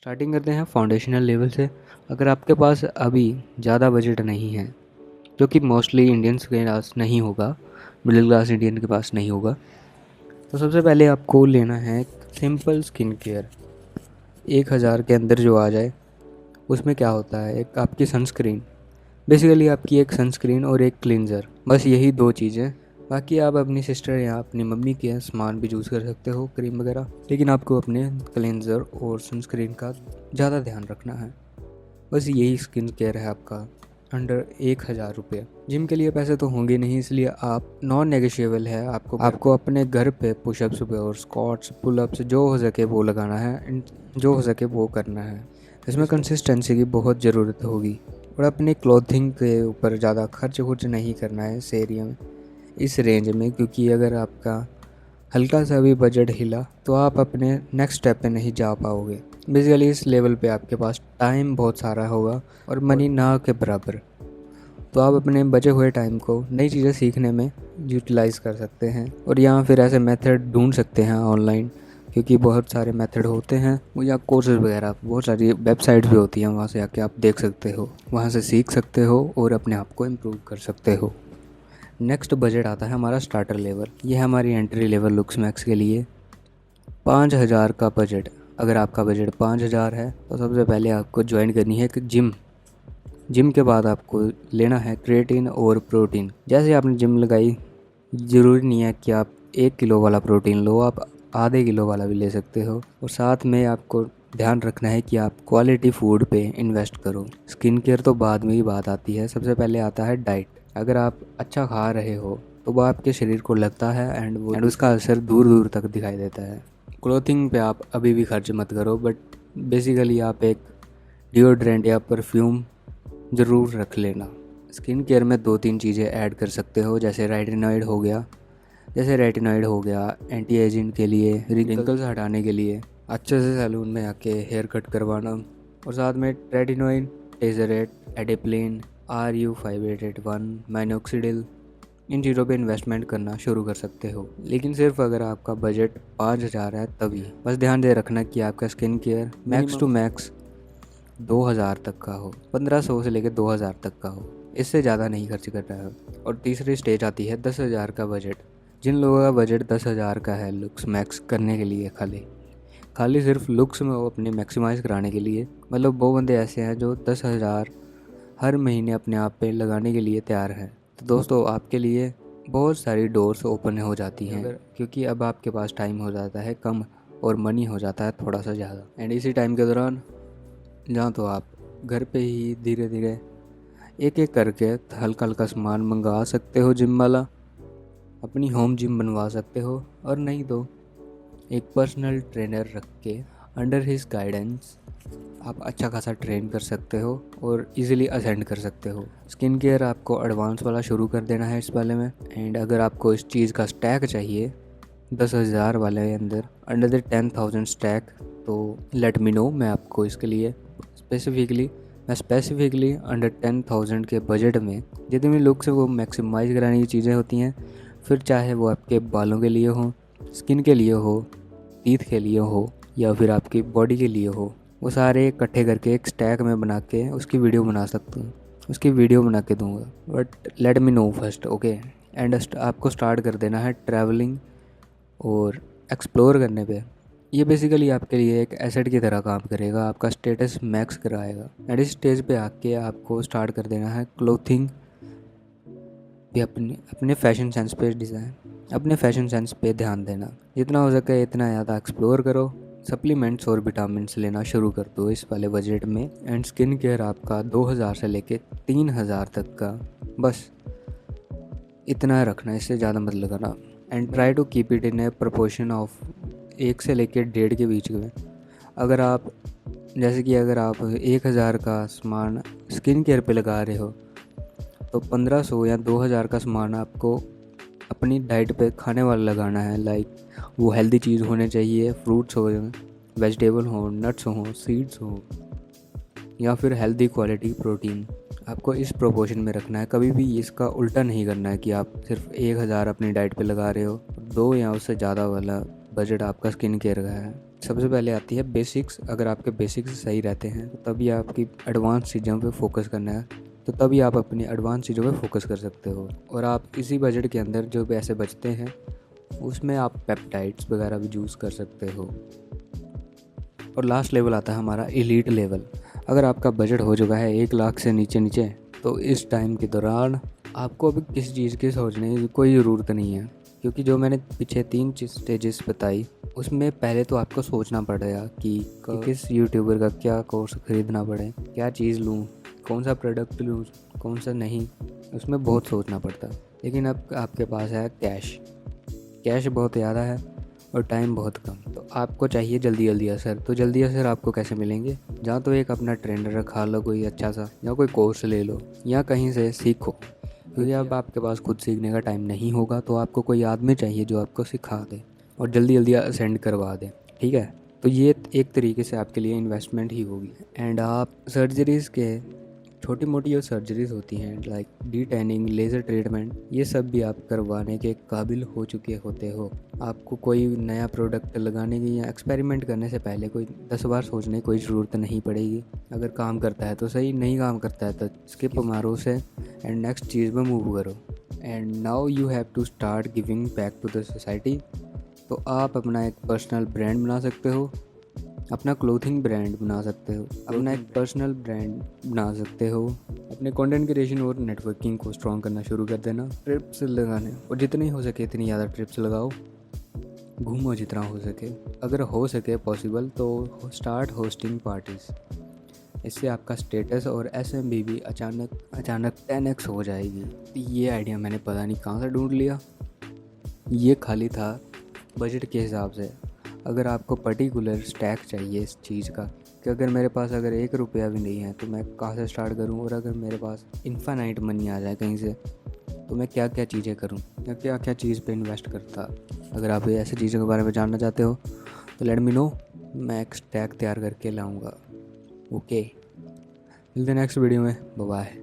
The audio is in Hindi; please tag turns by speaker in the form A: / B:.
A: स्टार्टिंग करते हैं फाउंडेशनल लेवल से। अगर आपके पास अभी ज़्यादा बजट नहीं है, जो कि मोस्टली इंडियंस के पास नहीं होगा, मिडिल क्लास इंडियन के पास नहीं होगा, तो सबसे पहले आपको लेना है सिंपल स्किन केयर। 1000 के अंदर जो आ जाए। उसमें क्या होता है, एक आपकी सनस्क्रीन, बेसिकली आपकी एक सनस्क्रीन और एक क्लींजर, बस यही दो चीज़ें। बाकी आप अपनी सिस्टर या अपनी मम्मी के सामान भी यूज़ कर सकते हो, क्रीम वगैरह, लेकिन आपको अपने क्लींजर और सनस्क्रीन का ज़्यादा ध्यान रखना है। बस यही स्किन केयर है आपका अंडर 1000 रुपये। जिम के लिए पैसे तो होंगे नहीं, इसलिए आप नॉन नेगोशिएबल है, आपको अपने घर पे पुशअप्स और स्क्वाट्स पुलअप्स जो हो सके वो लगाना है, जो हो सके वो करना है। इसमें कंसिस्टेंसी की बहुत ज़रूरत होगी और अपने क्लोथिंग के ऊपर ज़्यादा खर्च नहीं करना है इस एरिया में, इस रेंज में, क्योंकि अगर आपका हल्का सा भी बजट हिला तो आप अपने नेक्स्ट स्टेप पे नहीं जा पाओगे। बेसिकली इस लेवल पे आपके पास टाइम बहुत सारा होगा और मनी ना के बराबर, तो आप अपने बचे हुए टाइम को नई चीज़ें सीखने में यूटिलाइज़ कर सकते हैं और या फिर ऐसे मेथड ढूंढ सकते हैं ऑनलाइन, क्योंकि बहुत सारे मेथड होते हैं या कोर्सेज वगैरह, बहुत सारी वेबसाइट्स भी होती हैं, वहाँ से आके आप देख सकते हो, वहाँ से सीख सकते हो और अपने आप को इम्प्रूव कर सकते हो। नेक्स्ट बजट आता है हमारा स्टार्टर लेवल। ये है हमारी एंट्री लेवल लुक्स मैक्स के लिए 5000 का बजट। अगर आपका बजट 5000 है तो सबसे पहले आपको ज्वाइन करनी है एक जिम। जिम के बाद आपको लेना है क्रिएटिन और प्रोटीन। जैसे आपने जिम लगाई, ज़रूरी नहीं है कि आप 1 किलो वाला प्रोटीन लो, आप आधे किलो वाला भी ले सकते हो। और साथ में आपको ध्यान रखना है कि आप क्वालिटी फूड पे इन्वेस्ट करो। स्किन केयर तो बाद में ही बात आती है, सबसे पहले आता है डाइट। अगर आप अच्छा खा रहे हो तो वो आपके शरीर को लगता है एंड उसका असर दूर दूर तक दिखाई देता है। क्लोथिंग पे आप अभी भी खर्च मत करो, बट बेसिकली आप एक डिओड्रेंट या परफ्यूम ज़रूर रख लेना। स्किन केयर में 2-3 चीज़ें ऐड कर सकते हो, जैसे रेटिनॉइड हो गया एंटी एजिंग के लिए, रिंकल्स हटाने के लिए, अच्छे से सैलून में आके हेयर कट करवाना, और साथ में रेटिनॉइड, टेजरेट, एडिप्लिन, RU5881, माइनोक्सिडिल, इन चीज़ों पे इन्वेस्टमेंट करना शुरू कर सकते हो। लेकिन सिर्फ अगर आपका बजट 5000 है तभी। बस ध्यान दे रखना कि आपका skin care max to max 2000 तक का हो, 1500 से लेकर 2000 तक का हो, इससे ज़्यादा नहीं खर्च कर रहा है। और तीसरी स्टेज आती है 10,000 का बजट। जिन लोगों का बजट 10,000 का है लुक्स मैक्स करने के लिए, खाली सिर्फ लुक्स में वो अपने मैक्सिमाइज़ कराने के लिए, मतलब वो बंदे ऐसे हैं जो 10,000 हर महीने अपने आप पे लगाने के लिए तैयार हैं, तो दोस्तों आपके लिए बहुत सारी डोर्स ओपन हो जाती हैं, क्योंकि अब आपके पास टाइम हो जाता है कम और मनी हो जाता है थोड़ा सा ज़्यादा। एंड इसी टाइम के दौरान जहाँ तो आप घर पे ही धीरे धीरे एक एक करके हल्का हल्का सामान मंगवा सकते हो, जिम वाला अपनी होम जिम बनवा सकते हो, और नहीं तो एक पर्सनल ट्रेनर रख के अंडर हिज गाइडेंस आप अच्छा खासा ट्रेन कर सकते हो और इजीली असेंड कर सकते हो। स्किन केयर आपको एडवांस वाला शुरू कर देना है इस वाले में। एंड अगर आपको इस चीज़ का स्टैक चाहिए 10,000 वाले के अंदर, अंडर द 10,000 स्टैक, तो लेट मी नो, मैं आपको इसके लिए स्पेसिफिकली अंडर 10,000 के बजट में जितनी लुक्स है वो मैक्सिमाइज़ कराने की चीज़ें होती हैं, फिर चाहे वो आपके बालों के लिए हो, स्किन के लिए हो, टीथ के लिए हो, या फिर आपकी बॉडी के लिए हो, वो सारे इकट्ठे करके एक स्टैक में बना के उसकी वीडियो बना सकता हूँ, उसकी वीडियो बना के दूंगा। But let me know first, okay. And आपको स्टार्ट कर देना है ट्रैवलिंग और एक्सप्लोर करने पे। ये बेसिकली आपके लिए एक एसेट की तरह काम करेगा, आपका स्टेटस मैक्स कराएगा। एंड इस स्टेज पे आके आपको स्टार्ट कर देना है क्लोथिंग भी, अपने फैशन सेंस पे अपने फैशन सेंस पे ध्यान देना। जितना हो सके इतना ज़्यादा एक्सप्लोर करो, सप्लीमेंट्स और विटामिन्स लेना शुरू कर दो इस वाले बजट में। एंड स्किन केयर आपका 2000 से लेके 3000 तक का, बस इतना रखना, इससे ज़्यादा मत लगाना। And try to keep it in a proportion of 1 से लेके 1.5 के बीच में। अगर आप अगर आप 1000 का सामान स्किन केयर पे लगा रहे हो तो 1500 या 2000 का सामान आपको अपनी डाइट पे खाने वाला लगाना है। लाइक वो हेल्दी चीज़ होने चाहिए, फ्रूट्स हो, वेजिटेबल हो, नट्स हो, सीड्स हो, या फिर हेल्दी क्वालिटी प्रोटीन। आपको इस प्रोपोर्शन में रखना है, कभी भी इसका उल्टा नहीं करना है कि आप सिर्फ 1000 अपनी डाइट पे लगा रहे हो, 2 या उससे ज़्यादा वाला बजट आपका स्किन केयर का है। सबसे पहले आती है बेसिक्स। अगर आपके बेसिक्स सही रहते हैं तो तभी आपकी एडवांस चीज़ों पे फोकस करना है, तो तभी आप अपनी एडवांस चीज़ों पे फोकस कर सकते हो। और आप इसी बजट के अंदर जो पैसे बचते हैं उसमें आप पेप्टाइड्स वगैरह भी यूज़ कर सकते हो। और लास्ट लेवल आता है हमारा एलीट लेवल। अगर आपका बजट हो चुका है 1 लाख से नीचे नीचे, तो इस टाइम के दौरान आपको अभी किसी चीज़ की सोचने की कोई ज़रूरत नहीं है, क्योंकि जो मैंने पीछे 3 स्टेजेस बताई उसमें पहले तो आपको सोचना पड़ेगा कि किस यूट्यूबर का क्या कोर्स ख़रीदना पड़े, क्या चीज़ लूँ, कौन सा प्रोडक्ट लूँ, कौन सा नहीं, उसमें बहुत सोचना पड़ता है। लेकिन अब आपके पास है कैश बहुत ज़्यादा है और टाइम बहुत कम, तो आपको चाहिए जल्दी जल्दी असर। तो जल्दी असर आपको कैसे मिलेंगे? जहाँ तो एक अपना ट्रेनर रखा लो कोई अच्छा सा, या कोई कोर्स ले लो, या कहीं से सीखो, क्योंकि अब आपके पास खुद सीखने का टाइम नहीं होगा, तो आपको कोई आदमी चाहिए जो आपको सिखा दे और जल्दी जल्दी असेंड करवा दे। ठीक है, तो ये एक तरीके से आपके लिए इन्वेस्टमेंट ही होगी। एंड आप सर्जरीज़ के छोटी मोटी जो सर्जरीज होती हैं like D tanning, laser treatment, ये सब भी आप करवाने के काबिल हो चुके होते हो। आपको कोई नया प्रोडक्ट लगाने की या एक्सपेरिमेंट करने से पहले कोई 10 बार सोचने की कोई ज़रूरत नहीं पड़ेगी। अगर काम करता है तो सही, नहीं काम करता है तो स्किप मारो उसे एंड नेक्स्ट चीज़ में मूव करो। And now you have to start giving back to the society. तो आप अपना एक पर्सनल ब्रांड बना सकते हो, अपना क्लोथिंग ब्रांड बना सकते हो, अपना एक पर्सनल ब्रांड बना सकते हो। अपने कंटेंट क्रिएशन और नेटवर्किंग को स्ट्रॉन्ग करना शुरू कर देना। ट्रिप्स लगाने, और जितनी हो सके इतनी ज़्यादा ट्रिप्स लगाओ, घूमो जितना हो सके। अगर हो सके पॉसिबल तो स्टार्ट होस्टिंग पार्टीज़। इससे आपका स्टेटस और एसएमबी भी अचानक 10x हो जाएगी। ये आइडिया मैंने पता नहीं कहाँ से ढूंढ लिया, ये खाली था बजट के हिसाब से। अगर आपको पर्टिकुलर स्टैक चाहिए इस चीज़ का कि अगर मेरे पास अगर 1 रुपया भी नहीं है तो मैं कहाँ से स्टार्ट करूँ, और अगर मेरे पास इन्फानाइट मनी आ जाए कहीं से तो मैं क्या क्या चीज़ें करूँ या क्या क्या चीज़ पे इन्वेस्ट करता। अगर आप ऐसी चीज़ों के बारे में जानना चाहते हो तो लेट मी नो, मैं एक स्टैक तैयार करके लाऊँगा। ओके, मिलते हैं नेक्स्ट वीडियो में, बाय बाय।